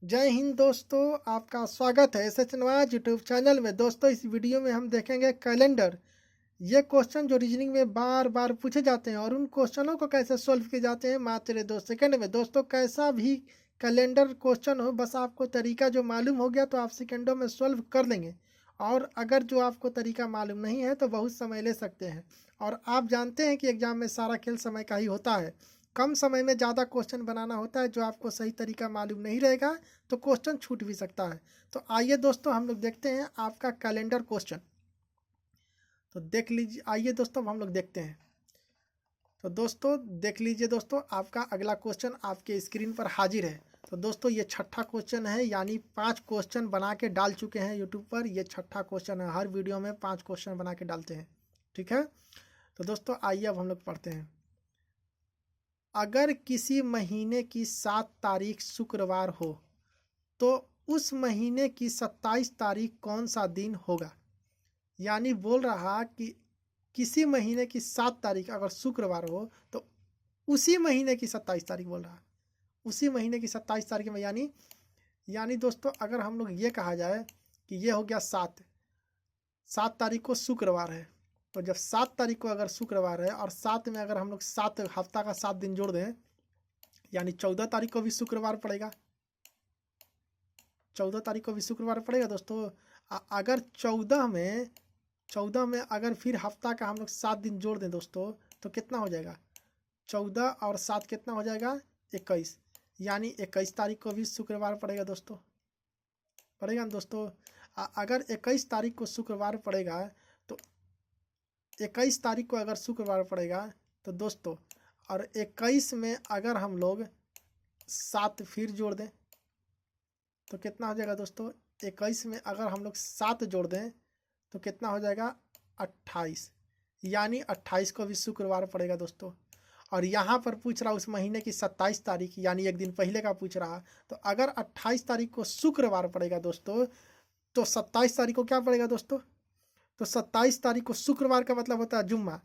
जय हिंद दोस्तों, आपका स्वागत है एस नवाज यूट्यूब चैनल में। दोस्तों, इस वीडियो में हम देखेंगे कैलेंडर। ये क्वेश्चन जो रीजनिंग में बार बार पूछे जाते हैं और उन क्वेश्चनों को कैसे सॉल्व किए जाते हैं मात्र 2 सेकंड में। दोस्तों, कैसा भी कैलेंडर क्वेश्चन हो, बस आपको तरीका जो मालूम हो गया तो आप सेकंडों में सॉल्व कर लेंगे। और अगर जो आपको तरीका मालूम नहीं है तो बहुत समय ले सकते हैं। और आप जानते हैं कि एग्जाम में सारा खेल समय का ही होता है। कम समय में ज़्यादा क्वेश्चन बनाना होता है। जो आपको सही तरीका मालूम नहीं रहेगा तो क्वेश्चन छूट भी सकता है। तो आइए दोस्तों, हम लोग देखते हैं आपका कैलेंडर क्वेश्चन। तो देख लीजिए, आइए दोस्तों हम लोग देखते हैं। तो दोस्तों देख लीजिए दोस्तों, आपका अगला क्वेश्चन आपके स्क्रीन पर हाजिर है। तो दोस्तों, ये छठा क्वेश्चन है, यानी 5 क्वेश्चन बना के डाल चुके हैं यूट्यूब पर। ये छठा क्वेश्चन है, हर वीडियो में 5 क्वेश्चन बना के डालते हैं। ठीक है, तो दोस्तों आइए अब हम लोग पढ़ते हैं। अगर किसी महीने की 7 तारीख शुक्रवार हो तो उस महीने की 27 तारीख कौन सा दिन होगा। यानी बोल रहा कि किसी महीने की 7 तारीख अगर शुक्रवार हो तो उसी महीने की 27 तारीख बोल रहा, उसी महीने की 27 तारीख में। यानी यानी दोस्तों, अगर हम लोग ये कहा जाए कि ये हो गया 7 तारीख को शुक्रवार है, तो जब 7 तारीख को अगर शुक्रवार है और 7 में अगर हम लोग 7 हफ्ता का 7 दिन जोड़ दें, यानी 14 तारीख को भी शुक्रवार पड़ेगा। 14 तारीख को भी शुक्रवार पड़ेगा दोस्तों। अगर 14 में अगर फिर हफ्ता का हम लोग 7 दिन जोड़ दें दोस्तों, तो कितना हो जाएगा। 14 और 7 कितना हो जाएगा, 21। यानी 21 तारीख को भी शुक्रवार पड़ेगा दोस्तों, पड़ेगा ना दोस्तों। अगर 21 तारीख को शुक्रवार पड़ेगा तो 21 तारीख को अगर शुक्रवार पड़ेगा तो दोस्तों, और 21 में अगर हम लोग 7 फिर जोड़ दें तो कितना हो जाएगा दोस्तों। 21 में अगर हम लोग 7 जोड़ दें तो कितना हो जाएगा, 28। यानी 28 को भी शुक्रवार पड़ेगा दोस्तों। और यहाँ पर पूछ रहा उस महीने की 27 तारीख, यानी एक दिन पहले का पूछ रहा। तो अगर 28 तारीख को शुक्रवार पड़ेगा दोस्तों, तो 27 तारीख को क्या पड़ेगा दोस्तों। तो 27 तारीख को शुक्रवार का मतलब होता है जुम्मा।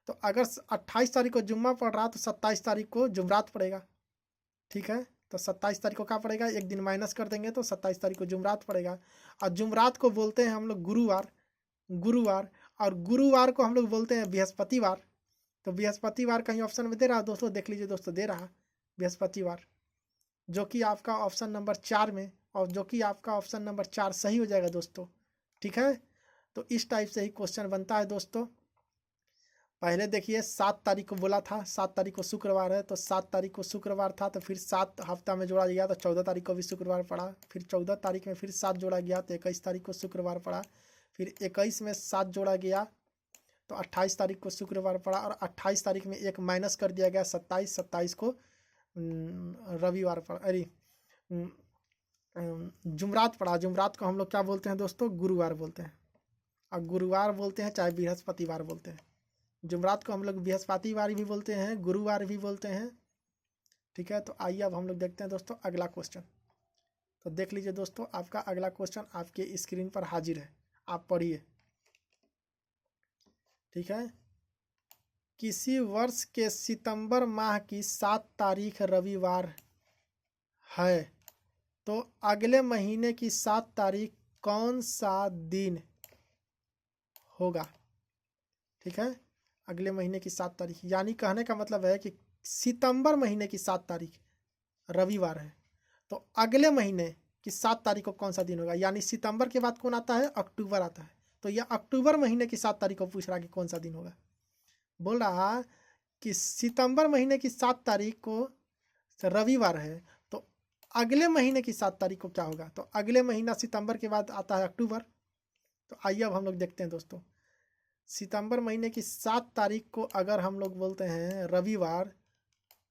तो अगर 28 तारीख को जुम्मा पड़ रहा तो 27 तारीख को जुमरात पड़ेगा। ठीक है, तो 27 तारीख को क्या पड़ेगा, एक दिन माइनस कर देंगे तो 27 तारीख को जुमरात पड़ेगा। और जुमरात को बोलते हैं हम लोग गुरुवार। और गुरुवार को हम लोग बोलते हैं बृहस्पतिवार। तो बृहस्पतिवार कहीं ऑप्शन में दे रहा है दोस्तों, देख लीजिए दोस्तों, दे रहा बृहस्पतिवार, जो कि आपका ऑप्शन नंबर 4 में, और जो कि आपका ऑप्शन नंबर 4 सही हो जाएगा दोस्तों। ठीक है, तो इस टाइप से ही क्वेश्चन बनता है दोस्तों। पहले देखिए 7 तारीख को बोला था, 7 तारीख को शुक्रवार है, तो 7 तारीख को शुक्रवार था तो फिर 7 हफ्ता में जोड़ा गया तो 14 तारीख को भी शुक्रवार पड़ा। फिर 14 तारीख में फिर 7 जोड़ा गया तो 21 तारीख को शुक्रवार पड़ा। फिर 21 में 7 जोड़ा गया तो 28 तारीख को शुक्रवार पड़ा। और 28 तारीख में एक माइनस कर दिया गया, 27 को रविवार पड़ा, अरे जुमरात पड़ा। जुमरात को हम लोग क्या बोलते हैं दोस्तों, गुरुवार बोलते हैं। और गुरुवार बोलते हैं चाहे बृहस्पतिवार बोलते हैं। जुमरात को हम लोग बृहस्पतिवार भी बोलते हैं, गुरुवार भी बोलते हैं। ठीक है, तो आइए अब हम लोग देखते हैं दोस्तों अगला क्वेश्चन। तो देख लीजिए दोस्तों, आपका अगला क्वेश्चन आपके स्क्रीन पर हाजिर है, आप पढ़िए। ठीक है, किसी वर्ष के सितंबर माह की 7 तारीख रविवार है तो अगले महीने की 7 तारीख कौन सा दिन होगा। ठीक है, अगले महीने की 7 तारीख, यानी कहने का मतलब है कि सितंबर महीने की 7 तारीख रविवार है तो अगले महीने की 7 तारीख को कौन सा दिन होगा। यानी सितंबर के बाद कौन आता है, अक्टूबर आता है। तो यह अक्टूबर महीने की 7 तारीख को पूछ रहा कि कौन सा दिन होगा। बोल रहा कि सितंबर महीने की 7 तारीख को रविवार है तो अगले महीने की 7 तारीख को क्या होगा। तो अगले महीना सितंबर के बाद आता है अक्टूबर। तो आइए अब हम लोग देखते हैं दोस्तों, सितंबर महीने की 7 तारीख को अगर हम लोग बोलते हैं रविवार,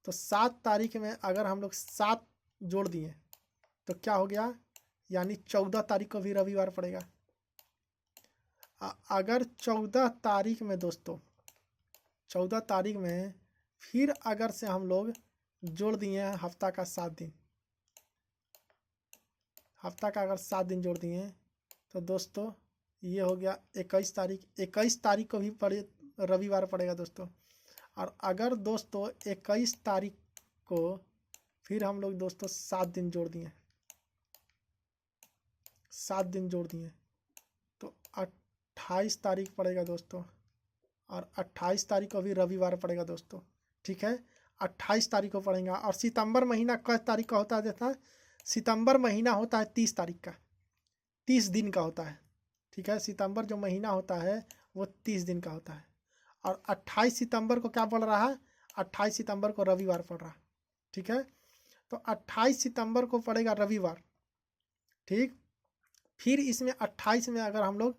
तो 7 तारीख में अगर हम लोग 7 जोड़ दिए तो क्या हो गया, यानी 14 तारीख को भी रविवार पड़ेगा। अगर 14 तारीख में दोस्तों, 14 तारीख में फिर अगर से हम लोग जोड़ दिए हैं हफ्ता का 7 दिन, हफ्ता का अगर 7 दिन जोड़ दिए तो दोस्तों ये हो गया 21 तारीख। 21 तारीख को भी रविवार पड़ेगा दोस्तों। और अगर दोस्तों 21 तारीख को फिर हम लोग दोस्तों 7 दिन जोड़ दिए 7 दिन जोड़ दिए तो 28 तारीख पड़ेगा दोस्तों, और 28 तारीख को भी रविवार पड़ेगा दोस्तों। ठीक है, 28 तारीख को पड़ेगा। और सितंबर महीना किस तारीख का होता है देखना, सितंबर महीना होता है 30 तारीख का, 30 दिन का होता है। ठीक है, सितंबर जो महीना होता है वो 30 दिन का होता है। और 28 सितंबर को क्या पड़ रहा है, 28 सितंबर को रविवार पड़ रहा है। ठीक है, तो 28 सितंबर को पड़ेगा रविवार। ठीक, फिर इसमें 28 में अगर हम लोग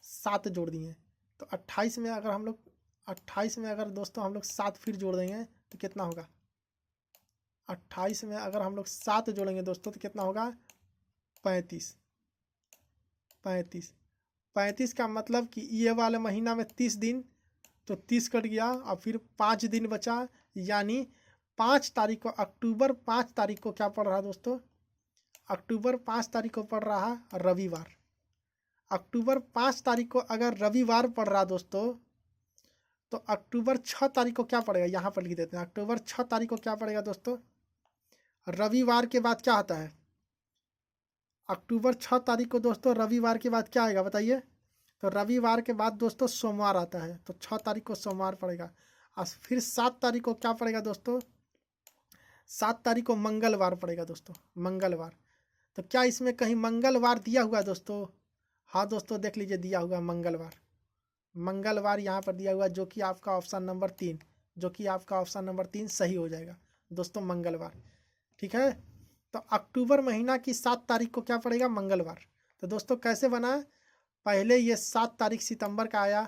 7 जोड़ दिए तो 28 में अगर हम लोग 28 में अगर दोस्तों हम लोग 7 फिर जोड़ देंगे तो कितना होगा, 28 में अगर हम लोग 7 जोड़ेंगे दोस्तों तो कितना होगा, 35। 35 का मतलब कि ये वाले महीना में 30 दिन, तो 30 कट गया और फिर 5 दिन बचा, यानी 5 तारीख को, अक्टूबर 5 तारीख को क्या पड़ रहा है दोस्तों, अक्टूबर 5 तारीख को पड़ रहा है रविवार। अक्टूबर 5 तारीख को अगर रविवार पड़ रहा दोस्तों तो अक्टूबर 6 तारीख को क्या पड़ेगा, यहाँ पर लिख देते हैं। अक्टूबर 6 तारीख को क्या पड़ेगा दोस्तों, रविवार के बाद क्या आता है, अक्टूबर 6 तारीख को दोस्तों रविवार के बाद क्या आएगा बताइए, तो रविवार के बाद दोस्तों सोमवार आता है, तो 6 तारीख को सोमवार पड़ेगा। और फिर 7 तारीख को क्या पड़ेगा दोस्तों, 7 तारीख को मंगलवार पड़ेगा दोस्तों, मंगलवार। तो क्या इसमें कहीं मंगलवार दिया हुआ है दोस्तों, हाँ दोस्तों देख लीजिए दिया हुआ मंगलवार, मंगलवार यहाँ पर दिया हुआ, जो कि आपका ऑप्शन नंबर 3, जो कि आपका ऑप्शन नंबर 3 सही हो जाएगा दोस्तों, मंगलवार। ठीक है, तो अक्टूबर महीना की 7 तारीख को क्या पड़ेगा, मंगलवार। तो दोस्तों कैसे बना, पहले ये 7 तारीख सितंबर का आया,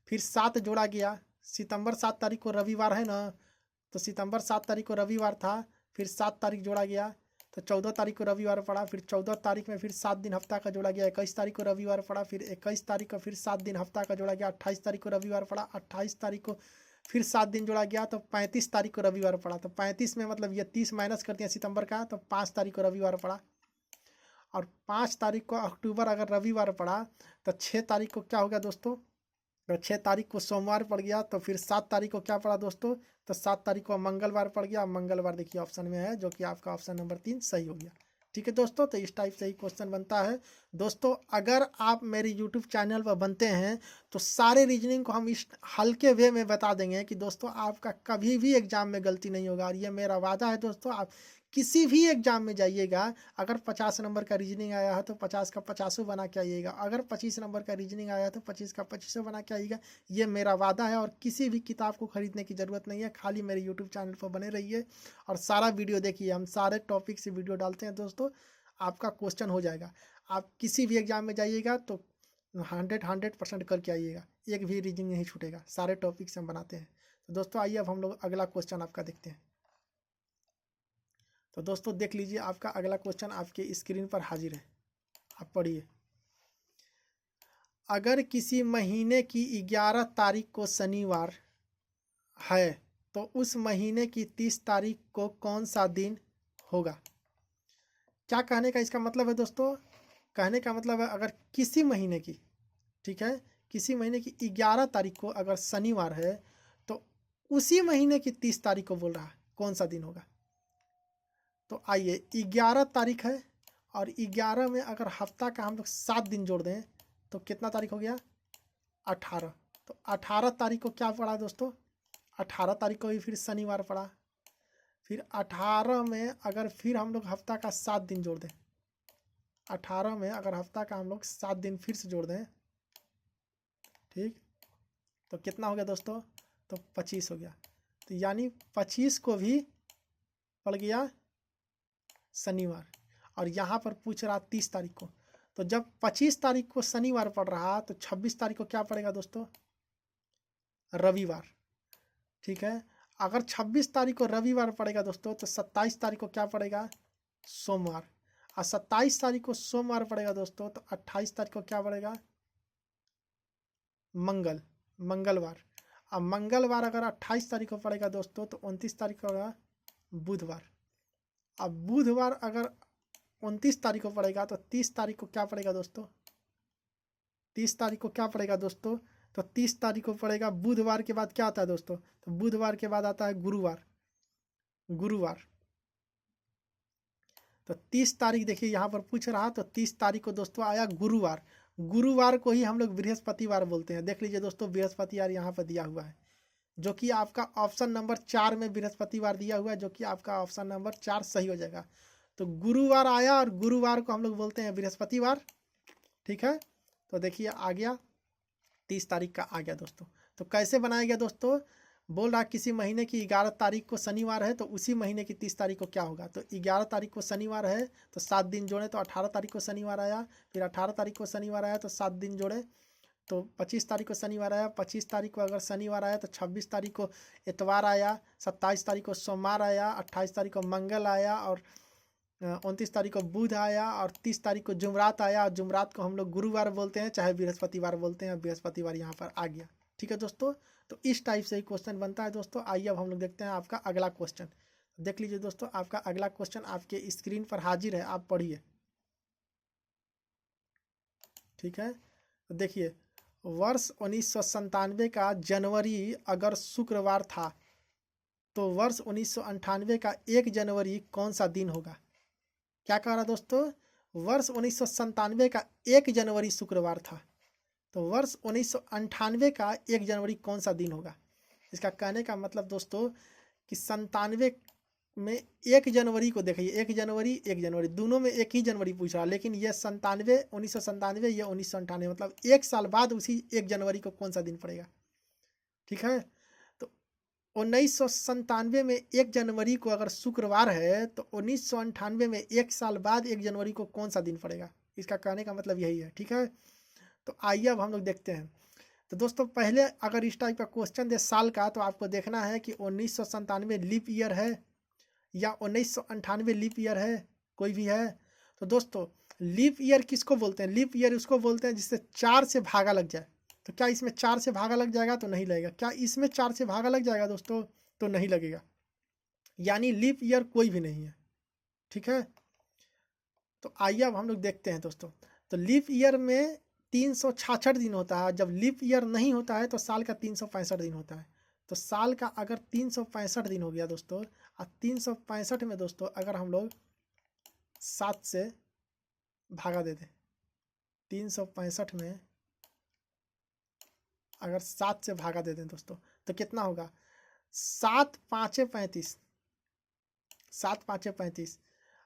फिर 7 जोड़ा गया, सितंबर 7 तारीख को रविवार है ना, तो सितंबर 7 तारीख को रविवार था, फिर 7 तारीख जोड़ा गया तो 14 तारीख को रविवार पड़ा, फिर 14 तारीख में फिर 7 दिन हफ्ता का जोड़ा गया, 21 तारीख को रविवार पड़ा, फिर 21 तारीख को फिर 7 दिन हफ्ता का जोड़ा गया, 28 तारीख को रविवार पड़ा, 28 तारीख को फिर 7 दिन जोड़ा गया तो 35 तारीख को रविवार पड़ा। तो 35 में मतलब ये 30 माइनस करते हैं सितंबर का, तो 5 तारीख को रविवार पड़ा। और 5 तारीख को अक्टूबर अगर रविवार पड़ा तो 6 तारीख को क्या हो गया दोस्तों, तो 6 तारीख को सोमवार पड़ गया, तो फिर 7 तारीख को क्या पड़ा दोस्तों, तो 7 तारीख को मंगलवार पड़ गया। मंगलवार देखिए ऑप्शन में है, जो कि आपका ऑप्शन नंबर 3 सही हो गया। ठीक है दोस्तों, तो इस टाइप से ही क्वेश्चन बनता है दोस्तों। अगर आप मेरे यूट्यूब चैनल पर बनते हैं तो सारे रीजनिंग को हम इस हल्के वे में बता देंगे कि दोस्तों आपका कभी भी एग्जाम में गलती नहीं होगा। और ये मेरा वादा है दोस्तों, आप किसी भी एग्जाम में जाइएगा, अगर 50 नंबर का रीजनिंग आया है तो 50 का 50 बना के आइएगा, अगर 25 नंबर का रीजनिंग आया है तो 25 का 25 बना के आइएगा। ये मेरा वादा है, और किसी भी किताब को खरीदने की ज़रूरत नहीं है, खाली मेरे यूट्यूब चैनल पर बने रहिए और सारा वीडियो देखिए। हम सारे टॉपिक से वीडियो डालते हैं दोस्तों, आपका क्वेश्चन हो जाएगा। आप किसी भी एग्जाम में जाइएगा तो 100% करके आइएगा, एक भी रीजनिंग नहीं छूटेगा, सारे टॉपिक से हम बनाते हैं। तो दोस्तों आइए अब हम लोग अगला क्वेश्चन आपका देखते हैं। तो दोस्तों देख लीजिए, आपका अगला क्वेश्चन आपके स्क्रीन पर हाजिर है, आप पढ़िए। अगर किसी महीने की 11 तारीख को शनिवार है तो उस महीने की 30 तारीख को कौन सा दिन होगा। क्या कहने का इसका मतलब है दोस्तों, कहने का मतलब है अगर किसी महीने की, ठीक है, किसी महीने की 11 तारीख को अगर शनिवार है तो उसी महीने की 30 तारीख को बोल रहा है कौन सा दिन होगा। तो आइए 11 तारीख है और 11 में अगर हफ्ता का हम लोग 7 दिन जोड़ दें तो कितना तारीख हो गया, 18। तो 18 तारीख को क्या पड़ा दोस्तों, 18 तारीख को भी फिर शनिवार पड़ा। फिर 18 में अगर फिर हम लोग हफ्ता का 7 दिन जोड़ दें, 18 में अगर हफ्ता का हम लोग 7 दिन फिर से जोड़ दें, ठीक, तो कितना हो गया दोस्तों, तो 25 हो गया। तो यानी 25 को भी पड़ गया शनिवार, और यहाँ पर पूछ रहा 30 तारीख को। तो जब 25 तारीख को शनिवार पड़ रहा तो 26 तारीख को क्या पड़ेगा दोस्तों, रविवार। ठीक है, अगर 26 तारीख को रविवार पड़ेगा दोस्तों तो 27 तारीख को क्या पड़ेगा, सोमवार। और 27 तारीख को सोमवार पड़ेगा दोस्तों तो 28 तारीख को क्या पड़ेगा, मंगलवार। अब मंगलवार अगर 28 तारीख को पड़ेगा दोस्तों तो 29 तारीख को होगा बुधवार। अब बुधवार अगर 29 तारीख को पड़ेगा तो 30 तारीख को क्या पड़ेगा दोस्तों, 30 तारीख को क्या पड़ेगा दोस्तों, तो 30 तारीख को पड़ेगा बुधवार के बाद क्या आता है दोस्तों, तो बुधवार के बाद आता है गुरुवार। तो 30 तारीख देखिए यहाँ पर पूछ रहा, तो 30 तारीख को दोस्तों आया गुरुवार। गुरुवार को ही हम लोग बृहस्पतिवार बोलते हैं। देख लीजिए दोस्तों बृहस्पतिवार यहाँ पर दिया हुआ है, जो कि आपका ऑप्शन नंबर 4 में बृहस्पतिवार दिया हुआ है, जो कि आपका ऑप्शन नंबर 4 सही हो जाएगा। तो गुरुवार आया और गुरुवार को हम लोग बोलते हैं बृहस्पतिवार। ठीक है, तो देखिए आ गया 30 तारीख का आ गया दोस्तों। तो कैसे बनाया गया दोस्तों, बोल रहा किसी महीने की 11 तारीख को शनिवार है, तो उसी महीने की 30 तारीख को क्या होगा। तो 11 तारीख को शनिवार है तो 7 दिन जोड़े तो 18 तारीख को शनिवार आया। फिर 18 तारीख को शनिवार आया तो 7 दिन जोड़े तो 25 तारीख को शनिवार आया। 25 तारीख को अगर शनिवार आया तो 26 तारीख को इतवार आया। 27 तारीख को सोमवार आया। 28 तारीख को मंगल आया और 29 तारीख को बुध आया और 30 तारीख को जुमरात आया। और जुमरात को हम लोग गुरुवार बोलते हैं, चाहे बृहस्पतिवार बोलते हैं। बृहस्पतिवार यहाँ पर आ गया। ठीक है दोस्तों, तो इस टाइप से ही क्वेश्चन बनता है दोस्तों। आइए अब हम लोग देखते हैं आपका अगला क्वेश्चन। देख लीजिए दोस्तों, आपका अगला क्वेश्चन आपके स्क्रीन पर हाजिर है, आप पढ़िए। ठीक है, तो देखिए वर्ष 1997 का जनवरी अगर शुक्रवार था तो वर्ष 1998 का 1 जनवरी कौन सा दिन होगा। क्या कह रहा दोस्तों, वर्ष 1997 का 1 जनवरी शुक्रवार था, तो वर्ष 1998 का 1 जनवरी कौन सा दिन होगा। इसका कहने का मतलब दोस्तों कि 97 में 1 जनवरी को देखिए, 1 जनवरी 1 जनवरी दोनों में एक ही जनवरी पूछ रहा, लेकिन ये 1997 ये 1998, मतलब 1 साल बाद उसी 1 जनवरी को कौन सा दिन पड़ेगा। ठीक है, तो 1997 में 1 जनवरी को अगर शुक्रवार है तो 1998 में 1 साल बाद 1 जनवरी को कौन सा दिन पड़ेगा। इसका कहने का मतलब यही है। ठीक है, तो आइए अब हम लोग देखते हैं। तो दोस्तों पहले अगर इस टाइप का क्वेश्चन दे साल का, तो आपको देखना है कि 1997 लीप ईयर है या 1998 लीप ईयर है, कोई भी है। तो दोस्तों लीप ईयर किसको बोलते हैं, लीप ईयर उसको बोलते हैं जिससे 4 से भागा लग जाए। तो क्या इसमें 4 से भागा लग जाएगा, तो नहीं लगेगा। क्या इसमें 4 से भागा लग जाएगा दोस्तों, तो नहीं लगेगा, यानी लीप ईयर कोई भी नहीं है। ठीक है, तो आइए अब हम लोग देखते हैं दोस्तों। तो लीप ईयर में 366 दिन होता है। जब लीप ईयर नहीं होता है तो साल का 365 दिन होता है। तो साल का अगर 365 दिन हो गया दोस्तों, और 365 में दोस्तों अगर हम लोग 7 से भागा दे दें, 365 में अगर 7 से भागा दे दें दोस्तों, तो कितना होगा, 7 5 35, 7 5 35।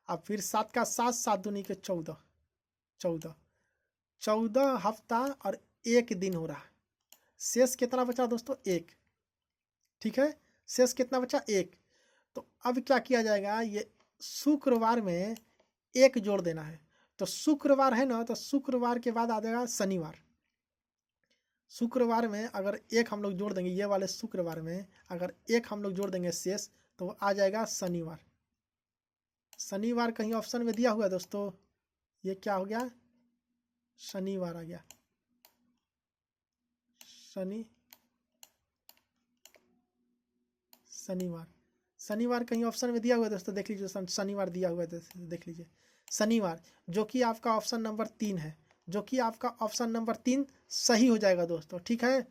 अब फिर 7 का 7, 7 दूनी के 14, 14 हफ्ता और 1 दिन हो रहा। शेष कितना बचा दोस्तों, 1। ठीक है, शेष कितना बचा, 1। तो अब क्या किया जाएगा, ये शुक्रवार में 1 जोड़ देना है। तो शुक्रवार है ना, तो शुक्रवार के बाद आ जाएगा शनिवार। शुक्रवार में अगर 1 हम लोग जोड़ देंगे, ये वाले शुक्रवार में अगर 1 हम लोग जोड़ देंगे शेष, तो आ जाएगा शनिवार। शनिवार कहीं ऑप्शन में दिया हुआ है दोस्तों, ये क्या हो गया, शनिवार आ गया। शनिवार कहीं ऑप्शन में दिया हुआ है दोस्तों, देख लीजिए शनिवार दिया हुआ है, देख लीजिए शनिवार, जो कि आपका ऑप्शन नंबर 3 है, जो कि आपका ऑप्शन नंबर 3 सही हो जाएगा दोस्तों। ठीक है,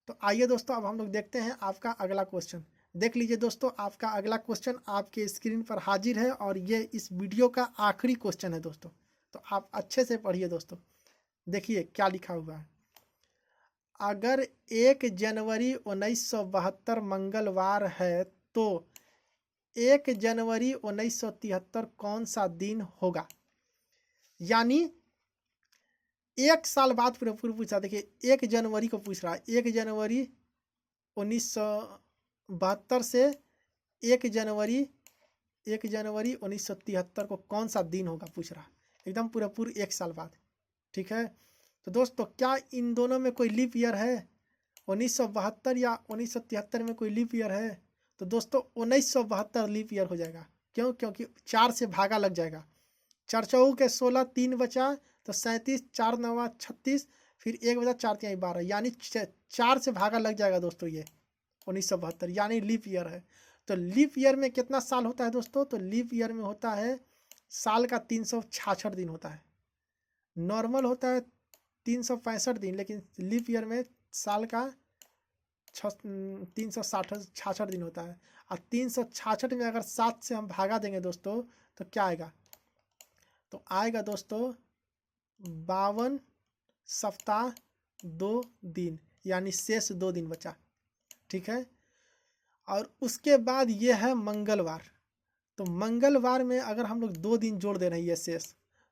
तो आइए दोस्तों अब हम लोग देखते हैं आपका अगला क्वेश्चन। देख लीजिए दोस्तों, आपका अगला क्वेश्चन आपके स्क्रीन पर हाजिर है और ये इस वीडियो का आखिरी क्वेश्चन है दोस्तों। तो आप अच्छे से पढ़िए दोस्तों, देखिए क्या लिखा हुआ है। अगर 1 जनवरी 1972 मंगलवार है तो 1 जनवरी 1973 कौन सा दिन होगा। यानी 1 साल बाद पूरा पूछा। देखिए 1 जनवरी को पूछ रहा है, 1 जनवरी 1972 से 1 जनवरी 1973 को कौन सा दिन होगा पूछ रहा है, एकदम पूरा 1 साल बाद। ठीक है, तो दोस्तों क्या इन दोनों में कोई लीप ईयर है, 1972 या 1973 में कोई लीप ईयर है। तो दोस्तों 1972 लीप ईयर हो जाएगा। क्यों, क्योंकि 4 से भागा लग जाएगा। 4 चौके के 16, 3 बचा तो 37, 4 9 36, फिर 1 बचा 4 3 12, यानी 4 से भागा लग जाएगा दोस्तों ये 1972, यानी लीप ईयर है। तो लीप ईयर में कितना साल होता है दोस्तों, तो लीप ईयर में होता है साल का 366 दिन होता है। नॉर्मल होता है 365 दिन, लेकिन लीप ईयर में साल का 366 दिन होता है। और 366 में अगर 7 से हम भागा देंगे दोस्तों, तो क्या आएगा, तो आएगा दोस्तों 52 सप्ताह 2 दिन, यानी शेष 2 दिन बचा। ठीक है, और उसके बाद ये है मंगलवार। तो मंगलवार में अगर हम लोग 2 दिन जोड़ दे रहे हैं ये शेष,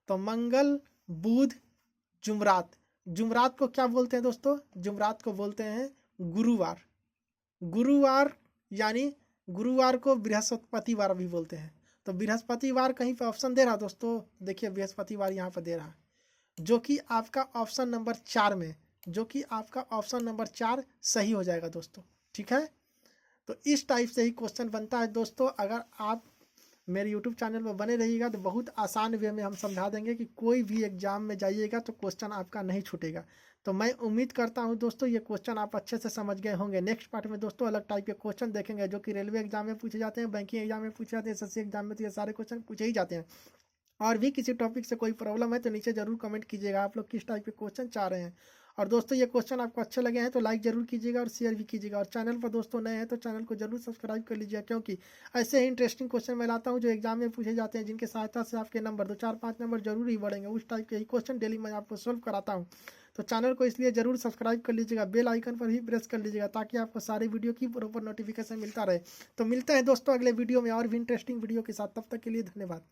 तो मंगल बुध जुमरात। जुमरात को क्या बोलते हैं दोस्तों? जुमरात को बोलते हैं गुरुवार। गुरुवार यानी गुरुवार को बृहस्पतिवार भी बोलते हैं। तो बृहस्पतिवार कहीं पे ऑप्शन दे रहा दोस्तों, देखिए बृहस्पतिवार यहाँ पर दे रहा, जो कि आपका ऑप्शन नंबर 4 में, जो कि आपका ऑप्शन नंबर 4 सही हो जाएगा दोस्तों। ठीक है, तो इस टाइप से ही क्वेश्चन बनता है दोस्तों। अगर आप मेरे यूट्यूब चैनल पर बने रहिएगा तो बहुत आसान वे में हम समझा देंगे कि कोई भी एग्जाम में जाइएगा तो क्वेश्चन आपका नहीं छूटेगा। तो मैं उम्मीद करता हूं दोस्तों ये क्वेश्चन आप अच्छे से समझ गए होंगे। नेक्स्ट पार्ट में दोस्तों अलग टाइप के क्वेश्चन देखेंगे जो कि रेलवे एग्जाम में पूछे जाते हैं, बैंकिंग एग्जाम में पूछे जाते हैं, एसएससी एग्जाम में, तो ये सारे क्वेश्चन पूछे ही जाते हैं। और भी किसी टॉपिक से कोई प्रॉब्लम है तो नीचे जरूर कमेंट कीजिएगा आप लोग किस टाइप के क्वेश्चन चाह रहे हैं। और दोस्तों ये क्वेश्चन आपको अच्छे लगे हैं तो लाइक जरूर कीजिएगा और शेयर भी कीजिएगा। और चैनल पर दोस्तों नए हैं तो चैनल को जरूर सब्सक्राइब कर लीजिएगा, क्योंकि ऐसे ही इंटरेस्टिंग क्वेश्चन मैं लाता हूं जो एग्जाम में पूछे जाते हैं, जिनके सहायता से आपके नंबर 2, 4, 5 नंबर जरूर ही बढ़ेंगे। उस टाइप के ही क्वेश्चन डेली मैं आपको सोल्व कराता हूँ। तो चैनल को इसलिए जरूर सब्सक्राइब कर लीजिएगा, बेल आइकन पर ही प्रेस कर लीजिएगा ताकि आपको सारे वीडियो की प्रॉपर नोटिफिकेशन मिलता रहे। तो मिलते हैं दोस्तों अगले वीडियो में और भी इंटरेस्टिंग वीडियो के साथ, तब तक के लिए धन्यवाद।